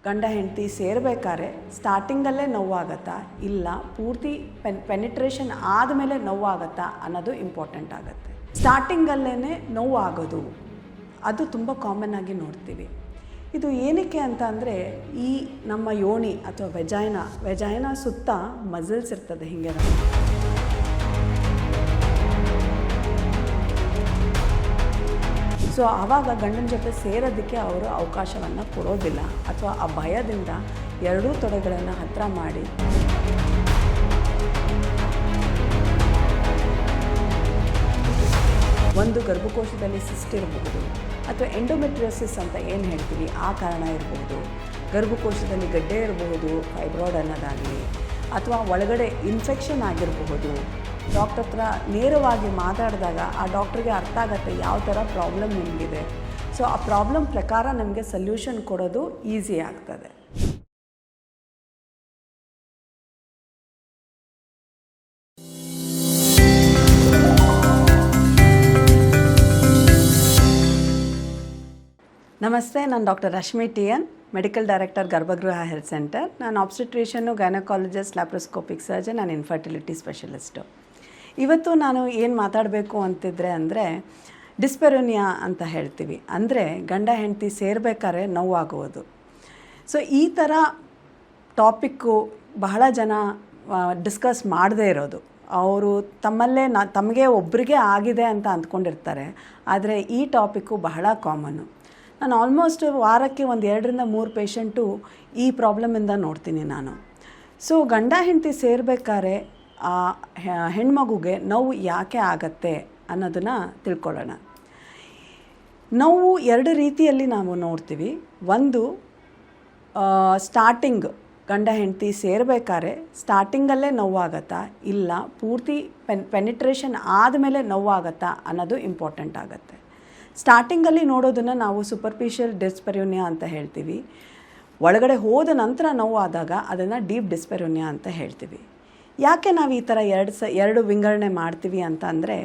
ಗಂಡ ಹೆಂಡತಿ ಸೇರಬೇಕಾದ್ರೆ ಸ್ಟಾರ್ಟಿಂಗಲ್ಲೇ ನೋವಾಗತ್ತಾ ಇಲ್ಲ ಪೂರ್ತಿ ಪೆನಿಟ್ರೇಷನ್ ಆದಮೇಲೆ ನೋವಾಗತ್ತಾ ಅನ್ನೋದು ಇಂಪಾರ್ಟೆಂಟ್ ಆಗುತ್ತೆ. ಸ್ಟಾರ್ಟಿಂಗಲ್ಲೇ ನೋವಾಗೋದು ಅದು ತುಂಬ ಕಾಮನ್ ಆಗಿ ನೋಡ್ತೀವಿ. ಇದು ಏನಕ್ಕೆ ಅಂತ ಅಂದರೆ ಈ ನಮ್ಮ ಯೋನಿ ಅಥವಾ ವೆಜೈನಾ ಸುತ್ತ ಮಸಲ್ಸ್ ಇರ್ತದೆ ಹೀಗೆ. ಸೊ ಆವಾಗ ಗಂಡನ ಜೊತೆ ಸೇರೋದಕ್ಕೆ ಅವರು ಅವಕಾಶವನ್ನು ಕೊಡೋದಿಲ್ಲ ಅಥವಾ ಆ ಭಯದಿಂದ ಎರಡೂ ತೊಡೆಗಳನ್ನು ಹತ್ತಿರ ಮಾಡಿ ಒಂದು ಗರ್ಭಕೋಶದಲ್ಲಿ ಸಿಸ್ಟ್ ಇರಬಹುದು ಅಥವಾ ಎಂಡೋಮೆಟ್ರಿಯೋಸಿಸ್ ಅಂತ ಏನು ಹೇಳ್ತೀವಿ ಆ ಕಾರಣ ಇರಬಹುದು, ಗರ್ಭಕೋಶದಲ್ಲಿ ಗಡ್ಡೆ ಇರಬಹುದು, ಫೈಬ್ರಾಯ್ಡ್ ಅನ್ನೋದಾಗಲಿ ಅಥವಾ ಒಳಗಡೆ ಇನ್ಫೆಕ್ಷನ್ ಆಗಿರಬಹುದು. ಡಾಕ್ಟರ್ ಹತ್ರ ನೇರವಾಗಿ ಮಾತಾಡಿದಾಗ ಆ ಡಾಕ್ಟ್ರಿಗೆ ಅರ್ಥ ಆಗುತ್ತೆ ಯಾವ ಥರ ಪ್ರಾಬ್ಲಮ್ ನಿಮಗಿದೆ. ಸೊ ಆ ಪ್ರಾಬ್ಲಮ್ ಪ್ರಕಾರ ನಮಗೆ ಸೊಲ್ಯೂಷನ್ ಕೊಡೋದು ಈಸಿ ಆಗ್ತದೆ. ನಮಸ್ತೆ, ನಾನು doctor Rashmi T N, medical director Garbhagriha health centre. ನಾನು obstetrician, gynaecologist, laparoscopic surgeon and infertility specialist. ಇವತ್ತು ನಾನು ಏನು ಮಾತಾಡಬೇಕು ಅಂತಿದ್ರೆ ಅಂದರೆ ಡಿಸ್ಪೆರೋನಿಯಾ ಅಂತ ಹೇಳ್ತೀವಿ. ಅಂದರೆ ಗಂಡ ಹೆಂಡತಿ ಸೇರಬೇಕಾದ್ರೆ ನೋವಾಗುವುದು. ಸೊ ಈ ಥರ ಟಾಪಿಕ್ಕು ಬಹಳ ಜನ ಡಿಸ್ಕಸ್ ಮಾಡದೇ ಇರೋದು. ಅವರು ತಮ್ಮಲ್ಲೇ ತಮಗೆ ಒಬ್ಬರಿಗೆ ಆಗಿದೆ ಅಂತ ಅಂದ್ಕೊಂಡಿರ್ತಾರೆ. ಆದರೆ ಈ ಟಾಪಿಕ್ಕು ಬಹಳ ಕಾಮನ್ನು. ನಾನು ಆಲ್ಮೋಸ್ಟ್ ವಾರಕ್ಕೆ 2-3 ಪೇಷಂಟು ಈ ಪ್ರಾಬ್ಲಮಿಂದ ನೋಡ್ತೀನಿ ನಾನು. ಸೊ ಗಂಡ ಹೆಂಡತಿ ಸೇರಬೇಕಾದ್ರೆ ಆ ಹೆಣ್ಮಗುಗೆ ನೋವು ಯಾಕೆ ಆಗತ್ತೆ ಅನ್ನೋದನ್ನು ತಿಳ್ಕೊಳ್ಳೋಣ. ನೋವು 2 ರೀತಿಯಲ್ಲಿ ನಾವು ನೋಡ್ತೀವಿ. ಒಂದು ಸ್ಟಾರ್ಟಿಂಗ್ ಗಂಡ ಹೆಂಡತಿ ಸೇರಬೇಕಾದ್ರೆ ಸ್ಟಾರ್ಟಿಂಗಲ್ಲೇ ನೋವಾಗತ್ತಾ ಇಲ್ಲ ಪೂರ್ತಿ ಪೆನಿಟ್ರೇಷನ್ ಆದಮೇಲೆ ನೋವಾಗತ್ತಾ ಅನ್ನೋದು ಇಂಪಾರ್ಟೆಂಟ್ ಆಗುತ್ತೆ. ಸ್ಟಾರ್ಟಿಂಗಲ್ಲಿ ನೋಡೋದನ್ನು ನಾವು ಸೂಪರ್ಫಿಷಿಯಲ್ ಡಿಸ್ಪೆರೋನಿಯಾ ಅಂತ ಹೇಳ್ತೀವಿ. ಒಳಗಡೆ ಹೋದ ನಂತರ ನೋವಾದಾಗ ಅದನ್ನು ಡೀಪ್ ಡಿಸ್ಪೆರೋನಿಯಾ ಅಂತ ಹೇಳ್ತೀವಿ. ಯಾಕೆ ನಾವು ಈ ಥರ ಎರಡು ವಿಂಗಡಣೆ ಮಾಡ್ತೀವಿ ಅಂತ ಅಂದರೆ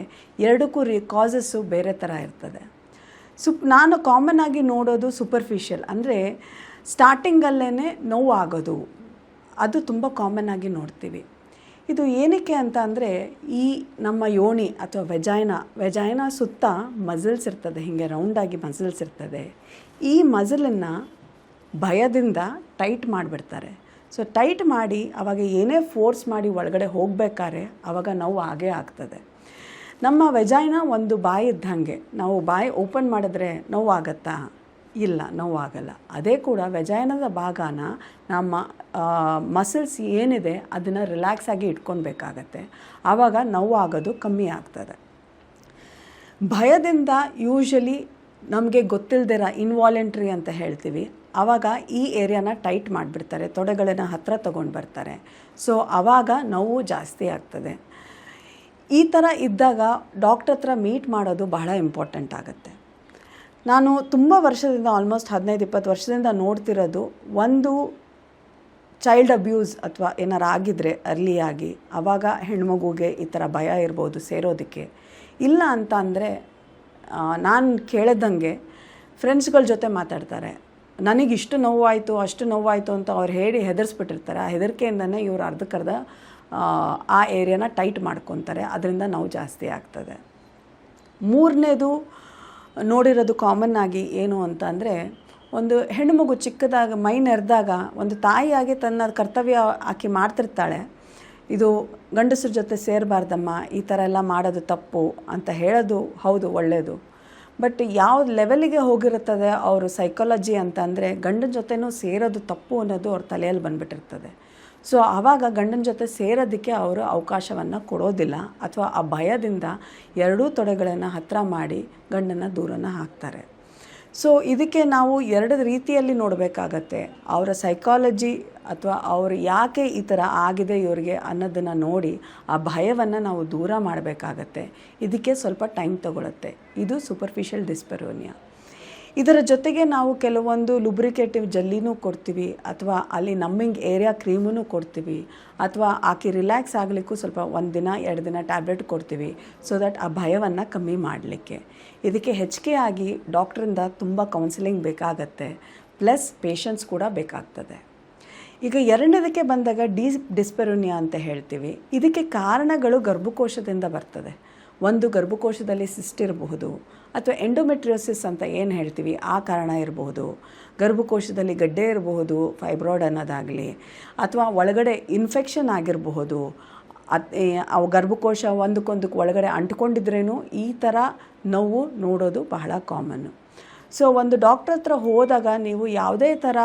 ಎರಡಕ್ಕೂ ಕಾಸಸ್ಸು ಬೇರೆ ಥರ ಇರ್ತದೆ. ನಾನು ಕಾಮನ್ ಆಗಿ ನೋಡೋದು ಸೂಪರ್ಫಿಷಿಯಲ್ ಅಂದರೆ ಸ್ಟಾರ್ಟಿಂಗಲ್ಲೇ ನೋವಾಗೋದು ಅದು ತುಂಬ ಕಾಮನ್ ಆಗಿ ನೋಡ್ತೀವಿ. ಇದು ಏನಕ್ಕೆ ಅಂತ ಅಂದರೆ ಈ ನಮ್ಮ ಯೋನಿ ಅಥವಾ ವೆಜೈನಾ ಸುತ್ತ ಮಸಲ್ಸ್ ಇರ್ತದೆ, ಹೀಗೆ ರೌಂಡಾಗಿ ಮಸಲ್ಸ್ ಇರ್ತದೆ. ಈ ಮಸಲನ್ನು ಭಯದಿಂದ ಟೈಟ್ ಮಾಡಿಬಿಡ್ತಾರೆ. ಸೊ ಟೈಟ್ ಮಾಡಿ ಆವಾಗ ಏನೇ ಫೋರ್ಸ್ ಮಾಡಿ ಒಳಗಡೆ ಹೋಗಬೇಕಾದ್ರೆ ಆವಾಗ ನೋವು ಆಗೇ ಆಗ್ತದೆ. ನಮ್ಮ ವೆಜೈನಾ ಒಂದು ಬಾಯಿ ಇದ್ದಂಗೆ, ನಾವು ಬಾಯಿ ಓಪನ್ ಮಾಡಿದ್ರೆ ನೋವಾಗತ್ತಾ? ಇಲ್ಲ, ನೋವಾಗಲ್ಲ. ಅದೇ ಕೂಡ ವೆಜೈನದ ಭಾಗನ ನಮ್ಮ ಮಸಲ್ಸ್ ಏನಿದೆ ಅದನ್ನು ರಿಲ್ಯಾಕ್ಸ್ ಆಗಿ ಇಟ್ಕೊಳ್ಬೇಕಾಗತ್ತೆ. ಆವಾಗ ನೋವಾಗೋದು ಕಮ್ಮಿ ಆಗ್ತದೆ. ಭಯದಿಂದ ಯೂಶಲಿ ನಮಗೆ ಗೊತ್ತಿಲ್ಲದಿರ ಇನ್ವಾಲೆಂಟ್ರಿ ಅಂತ ಹೇಳ್ತೀವಿ. ಆವಾಗ ಈ ಏರಿಯಾನ ಟೈಟ್ ಮಾಡಿಬಿಡ್ತಾರೆ, ತೊಡೆಗಳನ್ನು ಹತ್ತಿರ ತೊಗೊಂಡು ಬರ್ತಾರೆ. ಸೊ ಆವಾಗ ನೋವು ಜಾಸ್ತಿ ಆಗ್ತದೆ. ಈ ಥರ ಇದ್ದಾಗ ಡಾಕ್ಟರ್ ಹತ್ರ ಮೀಟ್ ಮಾಡೋದು ಬಹಳ ಇಂಪಾರ್ಟೆಂಟ್ ಆಗುತ್ತೆ. ನಾನು ತುಂಬ ವರ್ಷದಿಂದ ಆಲ್ಮೋಸ್ಟ್ 15-20 ವರ್ಷದಿಂದ ನೋಡ್ತಿರೋದು, ಒಂದು ಚೈಲ್ಡ್ ಅಬ್ಯೂಸ್ ಅಥವಾ ಏನಾರು ಆಗಿದ್ದರೆ ಅರ್ಲಿಯಾಗಿ ಆವಾಗ ಹೆಣ್ಮಗುಗೆ ಈ ಥರ ಭಯ ಇರ್ಬೋದು ಸೇರೋದಕ್ಕೆ. ಇಲ್ಲ ಅಂತ ಅಂದರೆ ನಾನು ಕೇಳಿದಂಗೆ ಫ್ರೆಂಡ್ಸ್ಗಳ ಜೊತೆ ಮಾತಾಡ್ತಾರೆ, ನನಗಿಷ್ಟು ನೋವಾಯಿತು ಅಷ್ಟು ನೋವಾಯಿತು ಅಂತ ಅವ್ರು ಹೇಳಿ ಹೆದರ್ಸ್ಬಿಟ್ಟಿರ್ತಾರೆ. ಆ ಹೆದರಿಕೆಯಿಂದನೇ ಇವರು ಅರ್ಧಕ್ಕರ್ಧ ಆ ಏರಿಯಾನ ಟೈಟ್ ಮಾಡ್ಕೊತಾರೆ. ಅದರಿಂದ ನೋವು ಜಾಸ್ತಿ ಆಗ್ತದೆ. ಮೂರನೇದು ನೋಡಿರೋದು ಕಾಮನ್ ಆಗಿ ಏನು ಅಂತ ಅಂದರೆ, ಒಂದು ಹೆಣ್ಣುಮಗು ಚಿಕ್ಕದಾಗ ಮೈ ನೆರೆದಾಗ ಒಂದು ತಾಯಿಯಾಗಿ ತನ್ನ ಕರ್ತವ್ಯ ಆಕೆ ಮಾಡ್ತಿರ್ತಾಳೆ. ಇದು ಗಂಡಸ್ರ ಜೊತೆ ಸೇರಬಾರ್ದಮ್ಮ, ಈ ಥರ ಎಲ್ಲ ಮಾಡೋದು ತಪ್ಪು ಅಂತ ಹೇಳೋದು ಹೌದು, ಒಳ್ಳೆಯದು. ಬಟ್ ಯಾವ ಲೆವೆಲಿಗೆ ಹೋಗಿರುತ್ತದೆ ಅವರು ಸೈಕಾಲಜಿ ಅಂತ ಅಂದರೆ ಗಂಡನ ಜೊತೆನೂ ಸೇರೋದು ತಪ್ಪು ಅನ್ನೋದು ಅವ್ರ ತಲೆಯಲ್ಲಿ ಬಂದುಬಿಟ್ಟಿರ್ತದೆ. ಸೊ ಆವಾಗ ಗಂಡನ ಜೊತೆ ಸೇರೋದಕ್ಕೆ ಅವರು ಅವಕಾಶವನ್ನು ಕೊಡೋದಿಲ್ಲ ಅಥವಾ ಆ ಭಯದಿಂದ ಎರಡೂ ತೊಡೆಗಳನ್ನು ಹತ್ತಿರ ಮಾಡಿ ಗಂಡನ ದೂರನ ಹಾಕ್ತಾರೆ. ಸೊ ಇದಕ್ಕೆ ನಾವು 2 ರೀತಿಯಲ್ಲಿ ನೋಡಬೇಕಾಗತ್ತೆ. ಅವರ ಸೈಕಾಲಜಿ ಅಥವಾ ಅವರು ಯಾಕೆ ಈ ಥರ ಆಗಿದೆ ಇವರಿಗೆ ಅನ್ನೋದನ್ನು ನೋಡಿ ಆ ಭಯವನ್ನು ನಾವು ದೂರ ಮಾಡಬೇಕಾಗತ್ತೆ. ಇದಕ್ಕೆ ಸ್ವಲ್ಪ ಟೈಮ್ ತಗೊಳುತ್ತೆ. ಇದು ಸೂಪರ್ಫಿಷಿಯಲ್ ಡಿಸ್ಪೆರೋನಿಯಾ. ಇದರ ಜೊತೆಗೆ ನಾವು ಕೆಲವೊಂದು ಲುಬ್ರಿಕೇಟಿವ್ ಜೆಲ್ಲಿನೂ ಕೊಡ್ತೀವಿ ಅಥವಾ ಅಲ್ಲಿ ನಮ್ಮಿಂಗ್ ಏರಿಯಾ ಕ್ರೀಮೂ ಕೊಡ್ತೀವಿ ಅಥವಾ ಆಕೆ ರಿಲ್ಯಾಕ್ಸ್ ಆಗಲಿಕ್ಕೂ ಸ್ವಲ್ಪ 1 ದಿನ 2 ದಿನ ಟ್ಯಾಬ್ಲೆಟ್ ಕೊಡ್ತೀವಿ ಸೊ ದಟ್ ಆ ಭಯವನ್ನು ಕಮ್ಮಿ ಮಾಡಲಿಕ್ಕೆ. ಇದಕ್ಕೆ ಹೆಚ್ಚಿಗೆ ಆಗಿ ಡಾಕ್ಟ್ರಿಂದ ತುಂಬ ಕೌನ್ಸಿಲಿಂಗ್ ಬೇಕಾಗತ್ತೆ. ಪ್ಲಸ್ ಪೇಷನ್ಸ್ ಕೂಡ ಬೇಕಾಗ್ತದೆ. ಈಗ ಎರಡನೇದಕ್ಕೆ ಬಂದಾಗ ಡಿಸ್ಪೆರೋನಿಯಾ ಅಂತ ಹೇಳ್ತೀವಿ. ಇದಕ್ಕೆ ಕಾರಣಗಳು ಗರ್ಭಕೋಶದಿಂದ ಬರ್ತದೆ. ಒಂದು ಗರ್ಭಕೋಶದಲ್ಲಿ ಸಿಸ್ಟ್ ಇರಬಹುದು, ಅಥವಾ ಎಂಡೋಮೆಟ್ರಿಯೋಸಿಸ್ ಅಂತ ಏನು ಹೇಳ್ತೀವಿ ಆ ಕಾರಣ ಇರಬಹುದು, ಗರ್ಭಕೋಶದಲ್ಲಿ ಗಡ್ಡೆ ಇರಬಹುದು, ಫೈಬ್ರಾಯ್ಡ್ ಅನ್ನೋದಾಗಲಿ, ಅಥವಾ ಒಳಗಡೆ ಇನ್ಫೆಕ್ಷನ್ ಆಗಿರಬಹುದು, ಅವು ಗರ್ಭಕೋಶ ಒಂದಕ್ಕೊಂದಕ್ಕೆ ಒಳಗಡೆ ಅಂಟ್ಕೊಂಡಿದ್ರೇನು ಈ ಥರ ನೋವು ನೋಡೋದು ಬಹಳ ಕಾಮನ್ನು. ಸೊ ಒಂದು ಡಾಕ್ಟ್ರ್ ಹತ್ರ ಹೋದಾಗ ನೀವು ಯಾವುದೇ ಥರ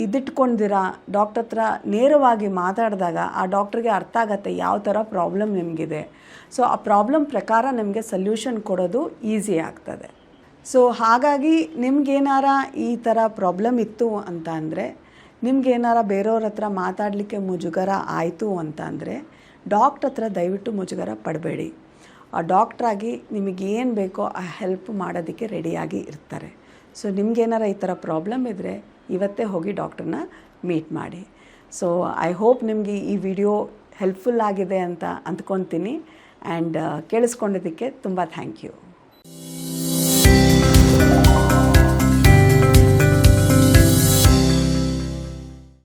ಇದಿಟ್ಕೊಂಡಿರ ಡಾಕ್ಟ್ರ್ ಹತ್ರ ನೇರವಾಗಿ ಮಾತಾಡಿದಾಗ ಆ ಡಾಕ್ಟ್ರಿಗೆ ಅರ್ಥ ಆಗತ್ತೆ ಯಾವ ಥರ ಪ್ರಾಬ್ಲಮ್ ನಿಮಗಿದೆ. ಸೊ ಆ ಪ್ರಾಬ್ಲಮ್ ಪ್ರಕಾರ ನಿಮಗೆ ಸಲ್ಯೂಷನ್ ಕೊಡೋದು ಈಸಿ ಆಗ್ತದೆ. ಸೊ ಹಾಗಾಗಿ ನಿಮ್ಗೇನಾರ ಈ ಥರ ಪ್ರಾಬ್ಲಮ್ ಇತ್ತು ಅಂತ ಅಂದರೆ, ನಿಮ್ಗೇನಾರ ಬೇರೆಯವ್ರ ಹತ್ರ ಮಾತಾಡಲಿಕ್ಕೆ ಮುಜುಗರ ಆಯಿತು ಅಂತ ಅಂದರೆ ಡಾಕ್ಟ್ರ್ ಹತ್ರ ದಯವಿಟ್ಟು ಮುಜುಗರ ಪಡಬೇಡಿ. ಆ ಡಾಕ್ಟ್ರಾಗಿ ನಿಮಗೇನು ಬೇಕೋ ಆ ಹೆಲ್ಪ್ ಮಾಡೋದಕ್ಕೆ ರೆಡಿಯಾಗಿ ಇರ್ತಾರೆ. ಸೊ ನಿಮಗೇನಾರ ಈ ಥರ ಪ್ರಾಬ್ಲಮ್ ಇದ್ದರೆ ಇವತ್ತೇ ಹೋಗಿ ಡಾಕ್ಟ್ರನ್ನ ಮೀಟ್ ಮಾಡಿ. ಸೊ ಐ ಹೋಪ್ ನಿಮಗೆ ಈ ವಿಡಿಯೋ ಹೆಲ್ಪ್ಫುಲ್ ಆಗಿದೆ ಅಂತ ಅಂದ್ಕೊತೀನಿ. ಆ್ಯಂಡ್ ಕೇಳಿಸ್ಕೊಂಡಿದ್ದಕ್ಕೆ ತುಂಬ ಥ್ಯಾಂಕ್ ಯು.